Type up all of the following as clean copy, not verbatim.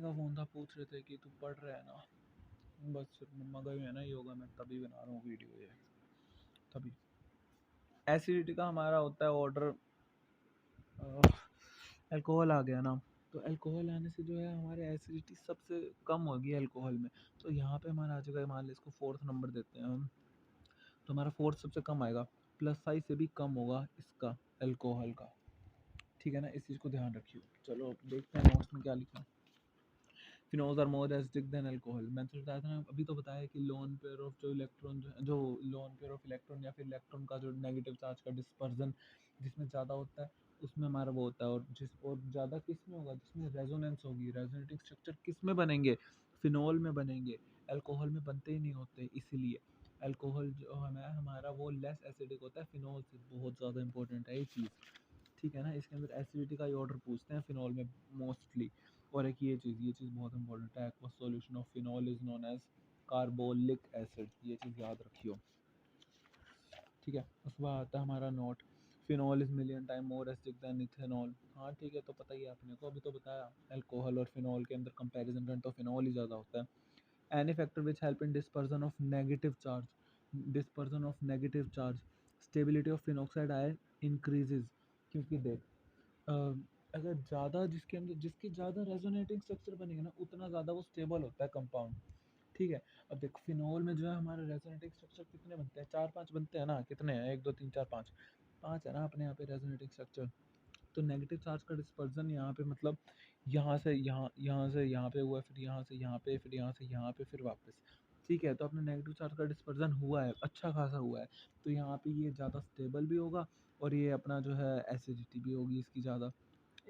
का फ़ोन था, पूछ रहे थे कि तू पढ़ रहा है ना। बस मम्मा गई है ना योगा में, तभी बना रहा हूँ वीडियो ये। तभी एसिडिटी का हमारा होता है ऑर्डर। अल्कोहल आ गया ना, तो अल्कोहल आने से जो है हमारे एसिडिटी सबसे कम होगी अल्कोहल में। तो यहाँ पे हमारा आ जाएगा, मान लीजिए इसको फोर्थ नंबर देते हैं हम, तो हमारा फोर्थ सबसे कम आएगा। प्लस साइज से भी कम होगा इसका अल्कोहल का। ठीक है ना, इस चीज़ को ध्यान रखिए। चलो अब देखते हैं नोट्स में क्या लिखा है। Phenols are more acidic than alcohol. मैंने तो बताया था ना, अभी तो बताया कि लोन पेयर ऑफ जो इलेक्ट्रॉन, जो लोन पेयर ऑफ इलेक्ट्रॉन या फिर इलेक्ट्रॉन का जो नेगेटिव चार्ज का डिस्पर्जन जिसमें ज़्यादा होता है उसमें हमारा वो होता है। और ज़्यादा किस में होगा, जिसमें रेजोनेंस होगी। रेजोनेटिंग स्ट्रक्चर किस में बनेंगे, फिनोल में बनेंगे। अल्कोहल में बनते ही नहीं होते, इसीलिए अल्कोहल जो है हमारा वो लेस एसिडिक होता है फिनोल से। बहुत ज़्यादा इंपॉर्टेंट है ये चीज़। ठीक है ना, इसके अंदर एसिडिटी का ही ऑर्डर पूछते हैं फिनोल में मोस्टली। और एक ये चीज़ बहुत इंपॉर्टेंट है। Aqueous solution of phenol is known as carbolic acid. ये चीज़ याद रखियो। ठीक है, उसके बाद आता है हमारा note. Phenol is million time more acidic then ethanol. हाँ ठीक है, तो पता ही है आपने को, अभी तो बताया अल्कोहल और फिनोल के अंदर कंपैरिजन करें तो फिनोल ही ज़्यादा होता है। Any factor which help in dispersion of negative charge, stability of phenoxide ion increases. क्योंकि देख अ, अगर ज़्यादा जिसके ज़्यादा रेजोनेटिंग स्ट्रक्चर बनेगा ना, उतना ज़्यादा वो स्टेबल होता है कंपाउंड। ठीक है, अब देखो फिनोल में जो है हमारे रेजोनेटिंग स्ट्रक्चर कितने बनते हैं, 4-5 बनते हैं ना। कितने हैं, 1 2 3 4 5, 5 है ना अपने यहाँ पे रेजोनेटिंग स्ट्रक्चर। तो नेगेटिव चार्ज का डिस्पर्जन यहाँ पे मतलब यहाँ से यहाँ, यहाँ से यहाँ पे हुआ, फिर यहाँ से यहाँ पे, फिर यहाँ से यहाँ पे, फिर वापस। ठीक है, तो अपने नेगेटिव चार्ज का डिस्पर्जन हुआ है, अच्छा खासा हुआ है। तो यहाँ पे ये ज़्यादा स्टेबल भी होगा, और ये अपना जो है एसिडिटी भी होगी इसकी ज़्यादा।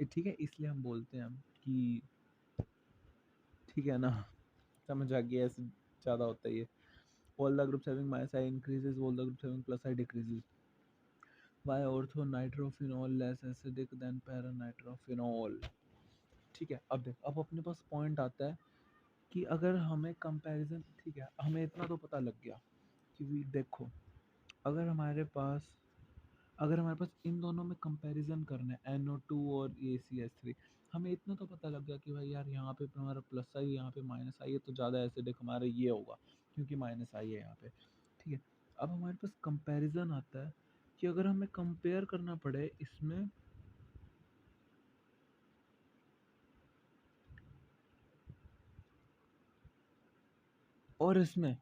ठीक है, इसलिए हम बोलते हैं कि, ठीक है ना, समझ आ गया, ऐसे ज़्यादा होता है ये। All the groups having minus I increases, all the groups having plus I decreases. Why ortho nitrophenol less acidic than para nitrophenol. ठीक है, अब देख, अब अपने पास पॉइंट आता है कि अगर हमें कंपैरिजन, ठीक है, हमें इतना तो पता लग गया कि देखो, अगर हमारे पास इन दोनों में कंपैरिजन करना है NO2 और ACH3, हमें इतना तो पता लग गया कि भाई यार यहाँ पे हमारा प्लस आई, यहाँ पे माइनस आई है, तो ज़्यादा एसिडिक हमारा ये होगा क्योंकि माइनस आई है यहाँ पे। ठीक है, अब हमारे पास कंपैरिजन आता है कि अगर हमें कंपेयर करना पड़े इसमें और इसमें।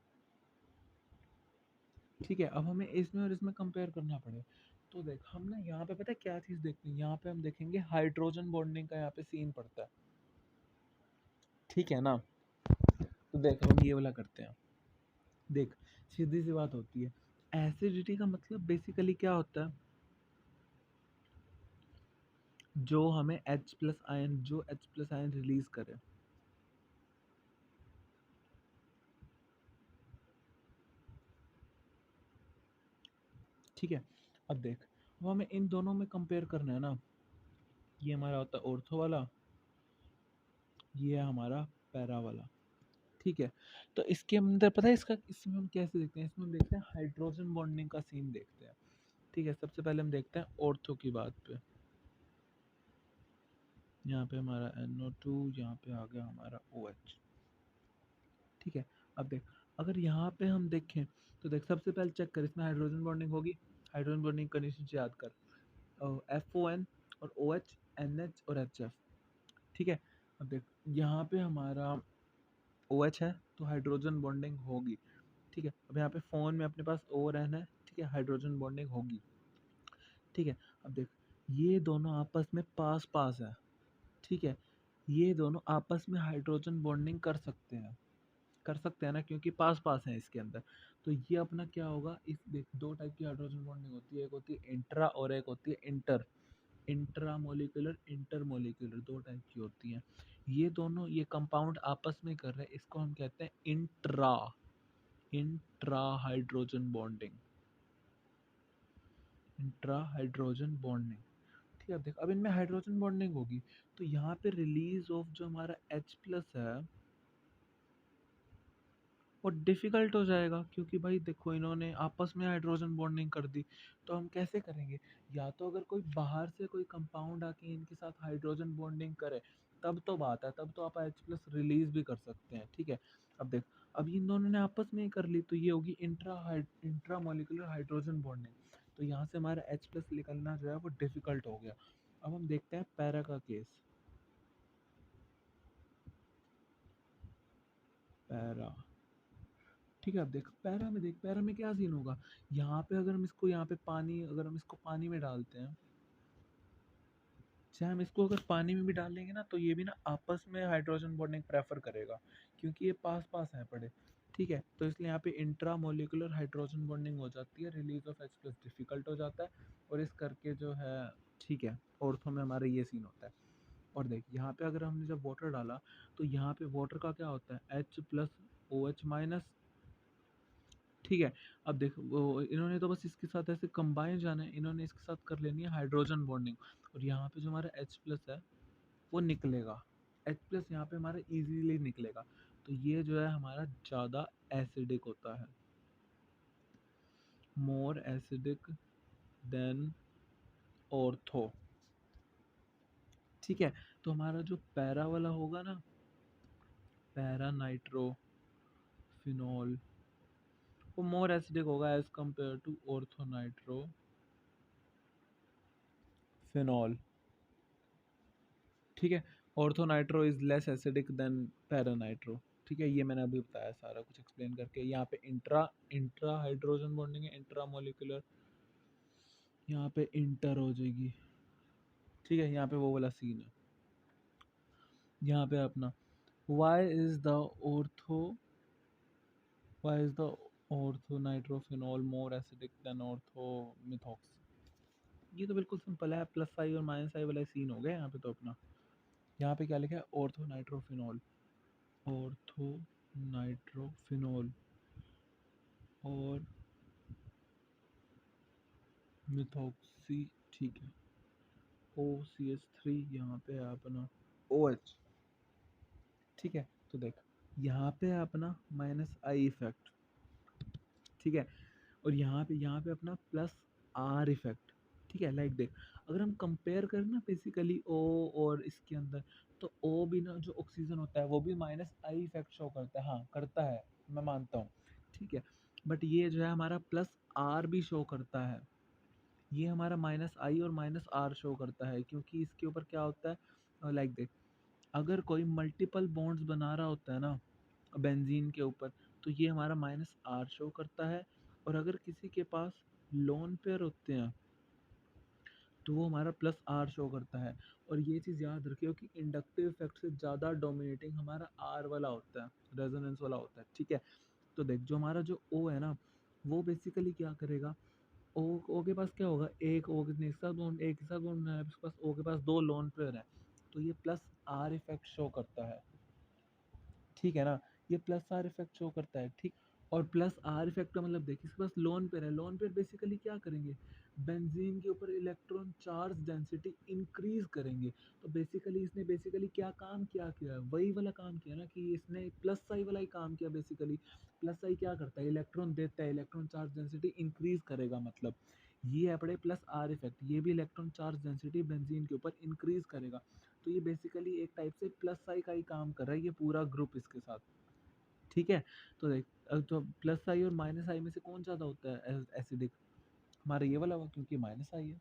ठीक है, अब हमें इसमें और इसमें कंपेयर करना पड़े, तो देख हम ना यहाँ पे पता है क्या चीज़ देखते हैं, यहाँ पे हम देखेंगे हाइड्रोजन बॉन्डिंग का यहाँ पे सीन पड़ता है। ठीक है ना, तो देख हम ये वाला करते हैं। देख, सीधी सी बात होती है, एसिडिटी का मतलब बेसिकली क्या होता है, जो हमें H प्लस आयन रिलीज करे। ठीक है, अब देख, अब हमें इन दोनों में कंपेयर करना है ना। ये हमारा होता है ऑर्थो वाला, ये है हमारा पैरा वाला। ठीक है, तो इसके अंदर पता है इसमें हम कैसे देखते हैं, इसमें हम देखते हैं हाइड्रोजन बॉन्डिंग का सीन देखते हैं। ठीक है, सबसे पहले हम देखते हैं ऑर्थो की बात पे। यहाँ पे हमारा NO2, यहाँ पे आ गया हमारा OH। ठीक है, अब देख, अगर यहाँ पे हम देखें तो देख, सबसे पहले चेक कर इसमें हाइड्रोजन बॉन्डिंग होगी। हाइड्रोजन बॉन्डिंग कंडीशन याद कर, FON और OH, NH और HF। ठीक है, अब देख यहाँ पे हमारा OH है तो हाइड्रोजन बॉन्डिंग होगी। ठीक है, अब यहाँ पे फोन में अपने पास O और N है। ठीक है, हाइड्रोजन बॉन्डिंग होगी। ठीक है, अब देख, ये दोनों आपस में पास पास है। ठीक है, ये दोनों आपस में हाइड्रोजन बॉन्डिंग कर सकते हैं ना, क्योंकि पास पास हैं इसके अंदर। तो ये अपना क्या होगा, इस देख, दो टाइप की हाइड्रोजन बॉन्डिंग होती है, एक होती है इंट्रा और एक होती है inter. Intra molecular, inter molecular, दो टाइप की होती हैं। ये दोनों ये कंपाउंड आपस में कर रहे हैं, इसको हम कहते हैं intra intra hydrogen bonding. Intra hydrogen bonding. ठीक है, अब देख, अब इनमें हाइड्रोजन बॉन्डिंग होगी, तो यहाँ पे रिलीज ऑफ जो हमारा H प्लस है वो डिफ़िकल्ट हो जाएगा, क्योंकि भाई देखो इन्होंने आपस में हाइड्रोजन बॉन्डिंग कर दी। तो हम कैसे करेंगे, या तो अगर कोई बाहर से कोई कंपाउंड आके इनके साथ हाइड्रोजन बॉन्डिंग करे, तब तो बात है, तब तो आप H प्लस रिलीज भी कर सकते हैं, ठीक है। अब देख, अब इन दोनों ने आपस में ही कर ली तो ये होगी इंट्रा मॉलिक्यूलर हाइड्रोजन बॉन्डिंग। तो यहाँ से हमारा H प्लस निकलना जो है वो डिफिकल्ट हो गया। अब हम देखते हैं पैरा का केस। पैरा, ठीक है। अब देख पैरा में, देख पैरा में क्या सीन होगा। यहाँ पे अगर हम इसको, यहाँ पे पानी, अगर हम इसको पानी में डालते हैं, चाहे हम इसको अगर पानी में भी डाल लेंगे ना, तो ये भी ना आपस में हाइड्रोजन बॉन्डिंग प्रेफर करेगा, क्योंकि ये पास पास है पड़े, ठीक है। तो इसलिए यहाँ पे इंट्रा मोलिकुलर हाइड्रोजन बॉन्डिंग हो जाती है, release of H plus difficult हो जाता है, और इस करके जो है, ठीक है, ऑर्थो में हमारा ये सीन होता है। और देख यहाँ पे अगर हमने जब वाटर डाला, तो यहाँ पे वाटर का क्या होता है, H प्लस OH माइनस, ठीक है। अब देख वो इन्होंने तो बस इसके साथ ऐसे कंबाइन जाना है, इन्होंने इसके साथ कर लेनी है हाइड्रोजन बॉन्डिंग, और यहाँ पे जो हमारा H प्लस है वो निकलेगा। H प्लस यहाँ पे हमारा इजीली निकलेगा, तो ये जो है हमारा ज़्यादा एसिडिक होता है, मोर एसिडिक देन ऑर्थो, ठीक है। तो हमारा जो पैरा वाला होगा ना, पैरा नाइट्रो फिनॉल, वो मोर एसिडिक होगा as compare to ortho nitro phenol, ठीक है। Ortho nitro is less acidic than para nitro, ठीक है। ये मैंने अभी बताया सारा कुछ एक्सप्लेन करके। यहाँ पे इंट्रा इंट्रा हाइड्रोजन बॉन्डिंग है, इंट्रा मोलिकुलर, यहाँ पे इंटर हो जाएगी, ठीक है। यहाँ पे वो वाला सीन है। यहाँ पे अपना Y is the ortho Y is the ortho nitrophenol more acidic than ortho methox. ये तो बिल्कुल सिंपल है, प्लस आई और माइनस आई वाला सीन हो गया यहाँ पे। तो अपना यहाँ पे क्या लिखा है, ऑर्थो नाइट्रोफिनॉल, ऑर्थो नाइट्रोफिनॉल और मिथॉक्सी, ठीक है। OCH3 यहाँ पे है अपना OH, ठीक है। तो देख यहाँ पे है अपना माइनस आई इफेक्ट, ठीक है। और यहाँ पे अपना प्लस आर इफेक्ट, ठीक है। लाइक देख, अगर हम कंपेयर करें ना बेसिकली O और इसके अंदर, तो O भी ना जो ऑक्सीजन होता है वो भी माइनस आई इफेक्ट शो करता है, हाँ करता है, मैं मानता हूँ, ठीक है। बट ये जो है हमारा प्लस आर भी शो करता है, ये हमारा माइनस आई और माइनस आर शो करता है, क्योंकि इसके ऊपर क्या होता है, लाइक देख, अगर कोई मल्टीपल बॉन्ड्स बना रहा होता है ना बेंजीन के ऊपर, तो ये हमारा माइनस आर शो करता है। और अगर किसी के पास लोन पेयर होते हैं तो वो हमारा प्लस आर शो करता है। और ये चीज़ याद रखियो कि इंडक्टिव इफेक्ट से ज़्यादा डोमिनेटिंग हमारा आर वाला होता है, रेजोनेंस वाला होता है, ठीक है। तो देख जो हमारा जो ओ है ना, वो बेसिकली क्या करेगा, ओ के पास क्या होगा, एक ओ के साथ बॉन्ड, एक के साथ बॉन्ड है, उसके पास ओ के पास दो लोन पेयर है, तो ये प्लस आर इफेक्ट शो करता है, ठीक है ना। ये प्लस आर इफेक्ट शो करता है, ठीक। और प्लस आर इफेक्ट का मतलब देखिए, इसके पास लोन पेयर है, लोन पेयर बेसिकली क्या करेंगे, बेंजीन के ऊपर इलेक्ट्रॉन चार्ज डेंसिटी इंक्रीज करेंगे। तो बेसिकली इसने बेसिकली क्या काम किया किया है, वही वाला काम किया ना, कि इसने प्लस आई वाला ही काम किया बेसिकली। प्लस आई क्या करता है, इलेक्ट्रॉन देता है, इलेक्ट्रॉन चार्ज डेंसिटी इंक्रीज करेगा, मतलब ये है पड़े प्लस आर इफेक्ट, ये भी इलेक्ट्रॉन चार्ज डेंसिटी बेंजीन के ऊपर इंक्रीज करेगा। तो ये बेसिकली एक टाइप से प्लस आई का ही काम कर रहा है ये पूरा ग्रुप इसके साथ, ठीक है। तो देख, तो प्लस आई और माइनस आई में से कौन ज़्यादा होता है एसिडिक, हमारा ये वाला हुआ, क्योंकि माइनस आई है,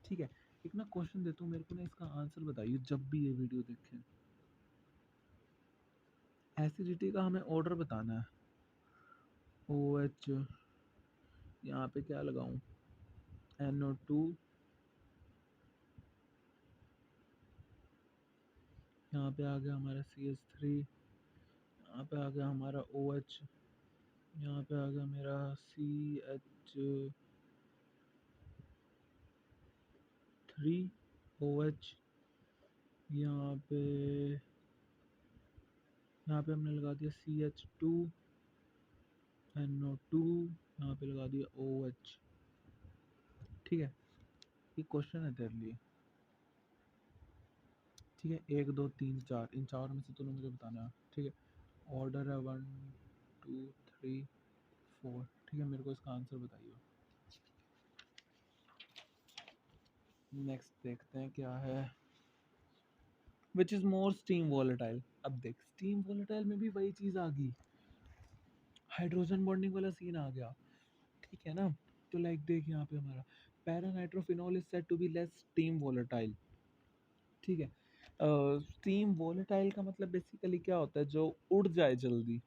ठीक है। एक ना क्वेश्चन देता हूँ, मेरे को ना इसका आंसर बताइए जब भी ये वीडियो देखें। एसिडिटी का हमें ऑर्डर बताना है। ओ एच, यहाँ पे क्या लगाऊं, NO2, यहाँ पे आ गया हमारा CH3, यहाँ पे आ गया हमारा OH, यहाँ पे आ गया मेरा CH3OH, यहाँ पे हमने लगा दिया CH2NO2, यहाँ पे लगा दिया OH, ठीक है। ये क्वेश्चन है तेरे लिए, ठीक है। 1 2 3 4, इन चार में से तूने मुझे बताना है, ठीक है। ऑर्डर है 1 2 3 4, ठीक है। मेरे को इसका आंसर बताइए। नेक्स्ट देखते हैं क्या है। Which is more steam volatile. अब देख स्टीम वॉलेटाइल में भी वही चीज़ आ गई, हाइड्रोजन बॉन्डिंग वाला सीन आ गया, ठीक है ना। तो लाइक देख यहाँ पे हमारा para nitro phenol is said to be less steam volatile, ठीक है। स्टीम वॉलेटाइल का मतलब बेसिकली क्या होता है, जो उड़ जाए जल्दी,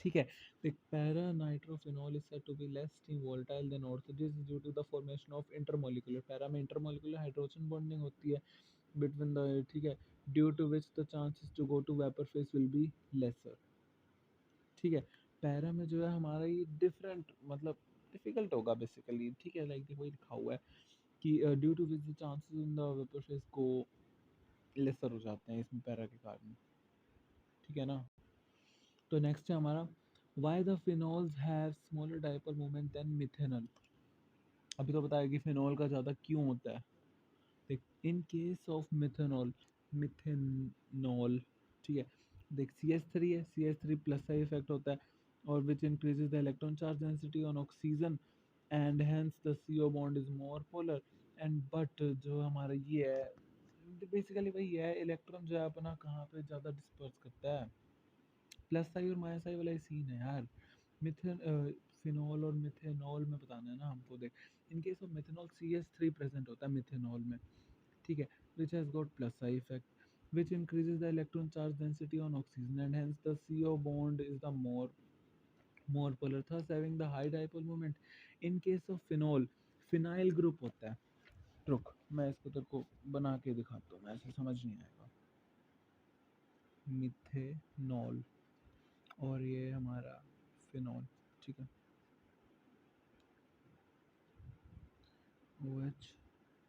ठीक है। The para-nitrophenol is said to be less steam volatile than ortho. This is due to the formation of intermolecular para में intermolecular hydrogen bonding होती है between the, ठीक है, due to which the chances to go to vapor phase will be lesser, ठीक है। Para में जो है हमारा ये डिफरेंट मतलब डिफिकल्ट होगा बेसिकली, ठीक है। लाइक देखो ये लिखा हुआ है कि due to which the chances in the vapour phase को लेसर हो जाते हैं इसमें पैरा के कारण, ठीक है ना। तो नेक्स्ट है हमारा why the phenols have smaller dipole moment than methanol. अभी तो बताया कि फिनोल का ज़्यादा क्यों होता है। देख in case of methanol, methanol, ठीक है। देख CH3 है, CH3 प्लस का इफेक्ट होता है और विच increases the electron charge density on oxygen and hence the CO bond is more polar and but जो हमारा ये है बेसिकली वही है, इलेक्ट्रॉन जो है अपना कहाँ पे ज़्यादा डिस्पर्स करता है, प्लस साई और माइनस साई वाला ही सीन है यार। मिथेन फिनॉल और मिथेनॉल में बताना है ना हमको। देख in case of methanol CH3 present होता है मिथेनॉल में, ठीक है, which has got plus side effect which increases the electron charge density on oxygen and hence the CO bond is the more polar, thus having the high dipole moment. In case of phenol, phenyl group होता है। रुक मैं इसको तेरे को बना के दिखाता हूँ, ऐसे समझ नहीं आएगा। मिथेनॉल और ये हमारा फिनॉल, ठीक है, OH,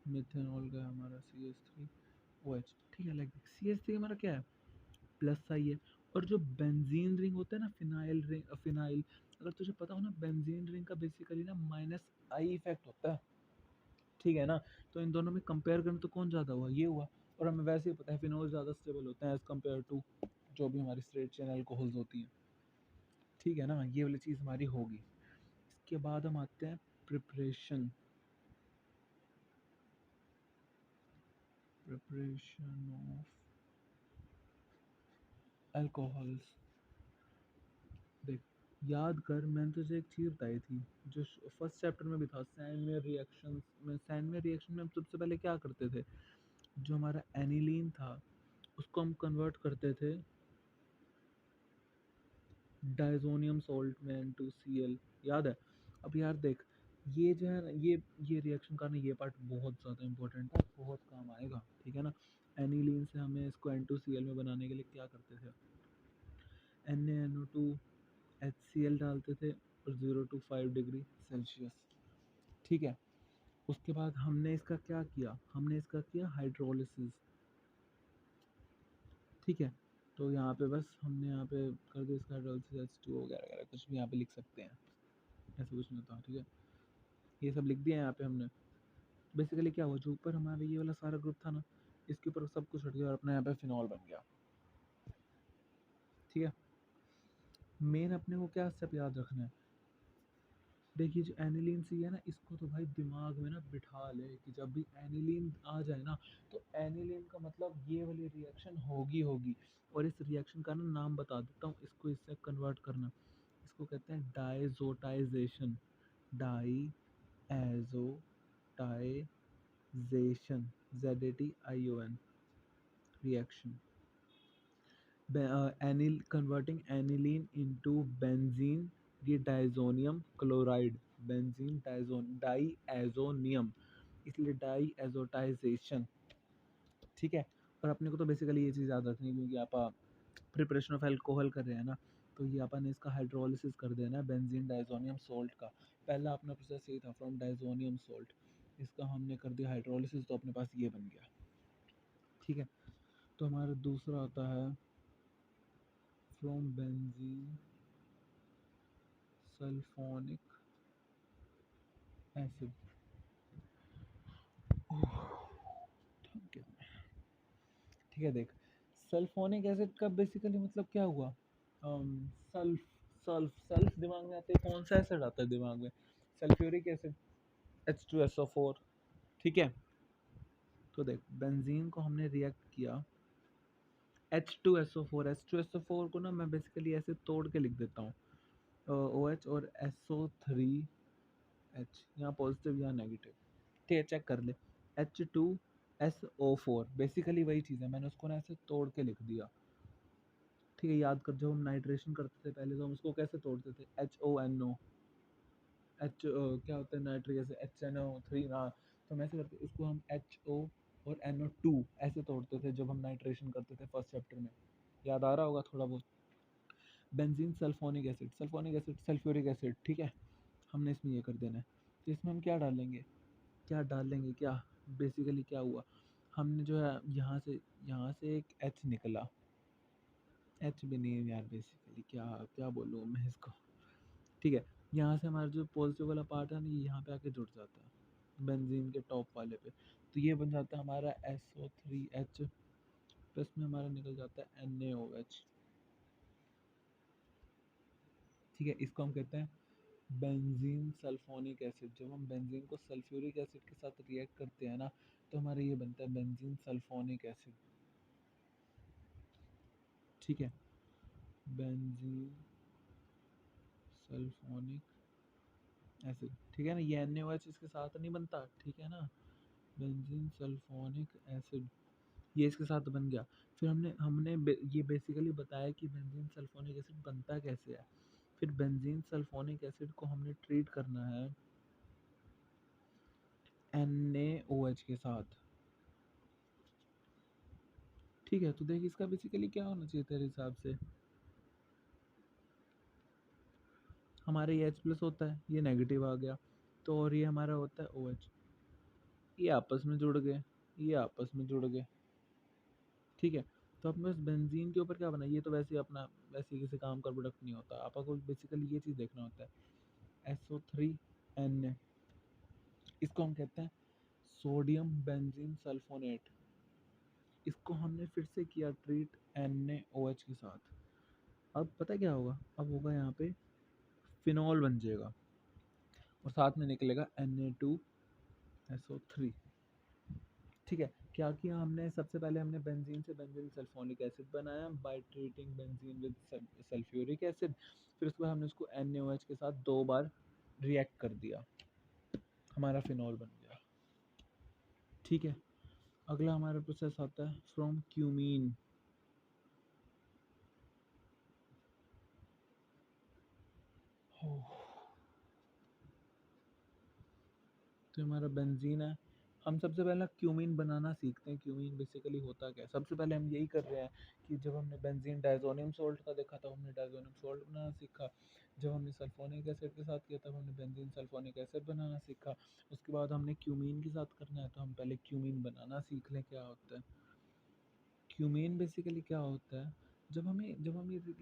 मिथेनॉल का हमारा CH3 OH, ठीक है। लाइक CH3 हमारा क्या है, प्लस आई है। और जो बेंजीन रिंग होता है ना, फिनाइल रिंग, फिनाइल, अगर तुझे पता हो ना बेंजीन रिंग का बेसिकली ना माइनस आई इफेक्ट होता है, ठीक है ना। तो इन दोनों में कंपेयर करें तो कौन ज़्यादा हुआ, ये हुआ। और हमें वैसे ही पता है फिनोल ज़्यादा स्टेबल होते हैं एज़ कम्पेयर टू जो भी हमारी स्ट्रेट चेन एल्कोहल्स होती हैं, ठीक है ना। ये वाली चीज़ हमारी होगी। इसके बाद हम आते हैं प्रिपरेशन, प्रिपरेशन ऑफ एल्कोहल्स। देख याद कर मैंने तुझे एक चीज़ बताई थी जो फर्स्ट चैप्टर में भी था, सैनमेयर रिएक्शन में। सैनमेयर रिएक्शन में हम सबसे पहले क्या करते थे, जो हमारा एनिलीन था उसको हम कन्वर्ट करते थे डाइजोनियम सॉल्ट में N2Cl, याद है। अब यार देख ये जो है ना ये रिएक्शन का ना ये पार्ट बहुत ज़्यादा इंपॉर्टेंट है, बहुत काम आएगा, ठीक है ना। एनिलीन से हमें इसको N2Cl में बनाने के लिए क्या करते थे, NaNO2 HCl डालते थे और 0 to 5 डिग्री सेल्सियस, ठीक है। उसके बाद हमने इसका क्या किया, हमने इसका किया हाइड्रोलिसिस, ठीक है। तो यहाँ पे बस हमने यहाँ पे कर दिया इसका हाइड्रोलिसिस H2 वगैरह वगैरह कुछ भी यहाँ पे लिख सकते हैं, ऐसा कुछ नहीं होता, ठीक है। ये सब लिख दिया यहाँ पे हमने। बेसिकली क्या हुआ, जो ऊपर हमारा ये वाला सारा ग्रुप था ना इसके ऊपर सब कुछ हट गया और अपने यहाँ पे फिनॉल बन गया, ठीक है। मेन अपने को क्या स्टेप याद रखना है, देखिए जो एनिलीन सी है ना इसको तो भाई दिमाग में ना बिठा ले कि जब भी एनिलीन आ जाए ना तो एनिलीन का मतलब ये वाली रिएक्शन होगी होगी। और इस रिएक्शन का ना नाम बता देता हूँ, इसको इससे कन्वर्ट करना, इसको कहते हैं diazotization, diazotisation, ZATION reaction. एनिल converting aniline into benzene, ये डाइजोनियम क्लोराइड, बेंजीन डाइएजोनियम, इसलिए डाइएजोटाइजेशन, ठीक है। और अपने को तो बेसिकली ये चीज़ याद रखनी है क्योंकि आप प्रिपरेशन ऑफ अल्कोहल कर रहे हैं ना, तो ये अपन ने इसका हाइड्रोलिसिस कर देना है बेंजीन डाइजोनियम सोल्ट का। पहला अपना प्रोसेस यही था फ्रॉम डाइजोनियम सोल्ट, इसका हमने कर दिया हाइड्रोलिसिस तो अपने पास ये बन गया, ठीक है। तो हमारा दूसरा आता है फ्रॉम बेंजीन सल्फोनिक एसिड, ठीक है, ठीक है। देख सल्फोनिक एसिड का बेसिकली मतलब क्या हुआ, सल्फ सल्फ सल्फ दिमाग में आते ही कौन सा एसिड आता है दिमाग में, सल्फ्यूरिक एसिड H2SO4, ठीक है। तो देख बेंजीन को हमने रिएक्ट किया H2SO4, H2SO4 को ना मैं बेसिकली ऐसे तोड़ के लिख देता हूँ, OH और SO3H, यहाँ पॉजिटिव यहाँ नेगेटिव। ठीक है, चेक कर ले, H2SO4 बेसिकली वही चीज़ है, मैंने उसको ना ऐसे तोड़ के लिख दिया। ठीक है, याद कर, जब हम नाइट्रेशन करते थे पहले तो हम उसको कैसे तोड़ते थे, HONO, क्या होता है नाइट्रिक एसिड, HNO3 ना, तो हम ऐसे करके इसको हम HO और NO2 ऐसे तोड़ते थे जब हम नाइट्रेशन करते थे फर्स्ट चैप्टर में, याद आ रहा होगा थोड़ा बहुत। Benzene sulphonic acid sulphuric acid, ठीक है, हमने इसमें ये कर देना है। तो इसमें हम क्या डालेंगे क्या, बेसिकली क्या हुआ, हमने जो है यहाँ से एक H निकला, H भी नहीं है यार, बेसिकली क्या क्या बोलूँ मैं इसको। ठीक है, यहाँ से हमारा जो पॉजिटिव वाला पार्ट है ना, ये यहाँ पे आके जुड़ जाता है बेंजीन के टॉप वाले पे, तो ये बन जाता है हमारा SO3H, प्लस में हमारा निकल जाता है NaOH। ठीक है, इसको हम कहते हैं बेंजीन सल्फोनिक एसिड। जब हम बेंजीन को सल्फ्यूरिक एसिड के साथ रिएक्ट करते हैं ना, तो हमारा ये बनता है बेंजीन सल्फोनिक एसिड। ठीक है, बेंजीन सल्फोनिक एसिड, ठीक है ना, ये NaOH इसके साथ नहीं बनता, ठीक है ना, बेंजीन सल्फोनिक एसिड ये इसके साथ बन गया। फिर हमने हमने ये बेसिकली बताया कि बेंजीन सल्फोनिक एसिड बनता कैसे है। फिर बेंजीन सल्फोनिक एसिड को हमने ट्रीट करना है NaOH के साथ। ठीक है, तो देख इसका बेसिकली क्या होना चाहिए तेरे हिसाब से, हमारे ये H प्लस होता है, ये नेगेटिव आ गया, तो और ये हमारा होता है OH, ये आपस में जुड़ गए, ये आपस में जुड़ गए। ठीक है, तो अपने पास बेंजीन के ऊपर क्या बना, ये तो वैसे ही अपना वैसे ही किसी काम का प्रोडक्ट नहीं होता, आपको बेसिकली ये चीज़ देखना होता है SO3Na, इसको हम कहते हैं सोडियम बेंजीन सल्फोनेट। इसको हमने फिर से किया ट्रीट NaOH के साथ। अब पता है क्या होगा, अब होगा यहाँ पे फिनॉल बन जाएगा और साथ में निकलेगा Na2SO3। ठीक है, क्या किया हमने, सबसे पहले हमने बेंजीन से बेंजीन सल्फोनिक एसिड बनाया by treating benzene with sulphuric acid. फिर उसके बाद हमने उसको NaOH के साथ 2 बार रिएक्ट कर दिया, हमारा फिनॉल बन गया। ठीक है, अगला हमारा प्रोसेस आता है फ्रॉम क्यूमीन। तो हमारा बेंजीन है, हम सबसे पहले क्यूमीन बनाना सीखते हैं। क्यूमीन बेसिकली होता क्या है, सबसे पहले हम यही कर रहे हैं कि जब हमने बेंजीन डायज़ोनियम सॉल्ट का देखा था, हमने डायज़ोनियम सॉल्ट बनाना सीखा। जब हमने सल्फोनिक एसिड के साथ किया तब हमने बेंजीन सल्फोनिक एसिड बनाना सीखा। उसके बाद हमने क्यूमीन के साथ करना है, तो हम पहले क्यूमीन बनाना सीख लें क्या होता है। क्यूमीन बेसिकली क्या होता है, जब हमें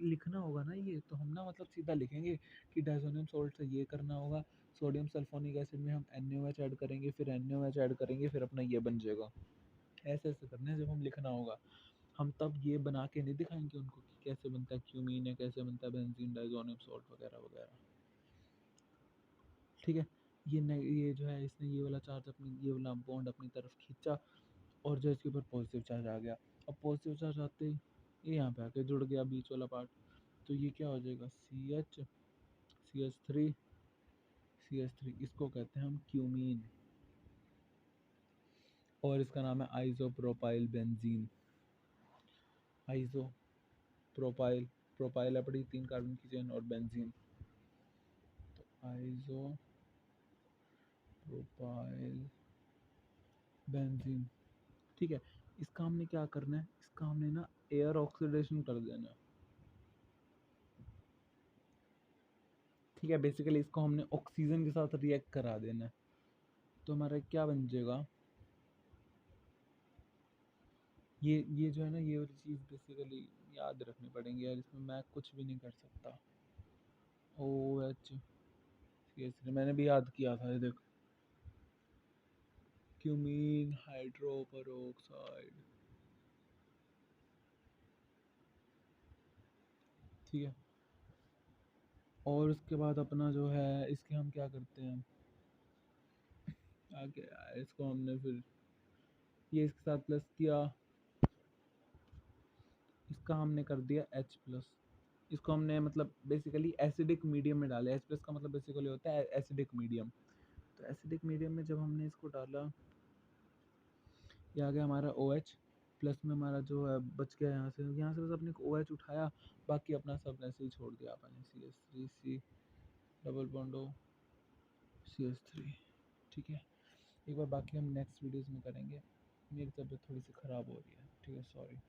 लिखना होगा ना ये, तो हम ना मतलब सीधा लिखेंगे कि डायज़ोनियम सॉल्ट से ये करना होगा, सोडियम सल्फोनिक एसिड में हम NaOH ऐड करेंगे, फिर NaOH ऐड करेंगे, फिर अपना ये बन जाएगा। ऐसे ऐसे करना है जब हम लिखना होगा, हम तब ये बना के नहीं दिखाएंगे उनको कि कैसे बनता है क्यूमीन है, कैसे बनता है बेंजीन डायज़ोनियम सॉल्ट वगैरह वगैरह। ठीक है, ये जो है इसने ये वाला चार्ज अपनी ये वाला बॉन्ड अपनी तरफ खींचा और जो इसके ऊपर पॉजिटिव चार्ज आ गया। अब पॉजिटिव चार्ज आते ही ये यहाँ पे आके जुड़ गया बीच वाला पार्ट, तो ये क्या हो जाएगा, CH3, इसको कहते हैं हम क्यूमीन, और इसका नाम है आइसोप्रोपाइल बेंजीन। आइसोप्रोपाइल, प्रोपाइल है पड़ी 3 कार्बन की चेन, और बेंजीन, तो आइसोप्रोपाइल बेंजीन। ठीक है, इसका हमने क्या करना है, इसका हमने ना एयर ऑक्सीडेशन कर देना है। ठीक है, बेसिकली इसको हमने ऑक्सीजन के साथ रिएक्ट करा देना है, तो हमारा क्या बन जाएगा, ये जो है ना, ये वाली चीज़ बेसिकली याद रखनी पड़ेंगी यार, इसमें मैं कुछ भी नहीं कर सकता। OH मैंने भी याद किया था, ये देख, क्यूमीन हाइड्रोपरऑक्साइड। ठीक है, और उसके बाद अपना जो है इसके हम क्या करते हैं आगे, इसको हमने फिर ये इसके साथ प्लस किया, इसका हमने कर दिया H प्लस। इसको हमने मतलब बेसिकली एसिडिक मीडियम में डाला। H प्लस का मतलब बेसिकली होता है एसिडिक मीडियम। तो एसिडिक मीडियम में जब हमने इसको डाला, ये आ गया हमारा OH प्लस में हमारा जो है बच गया यहाँ से बस अपने को OH उठाया, बाकी अपना सब ऐसे ही छोड़ दिया अपने CH3 C double bond O CH3। ठीक है, एक बार बाकी हम नेक्स्ट वीडियोस में करेंगे। मेरी तबीयत थोड़ी सी ख़राब हो रही है, ठीक है, सॉरी।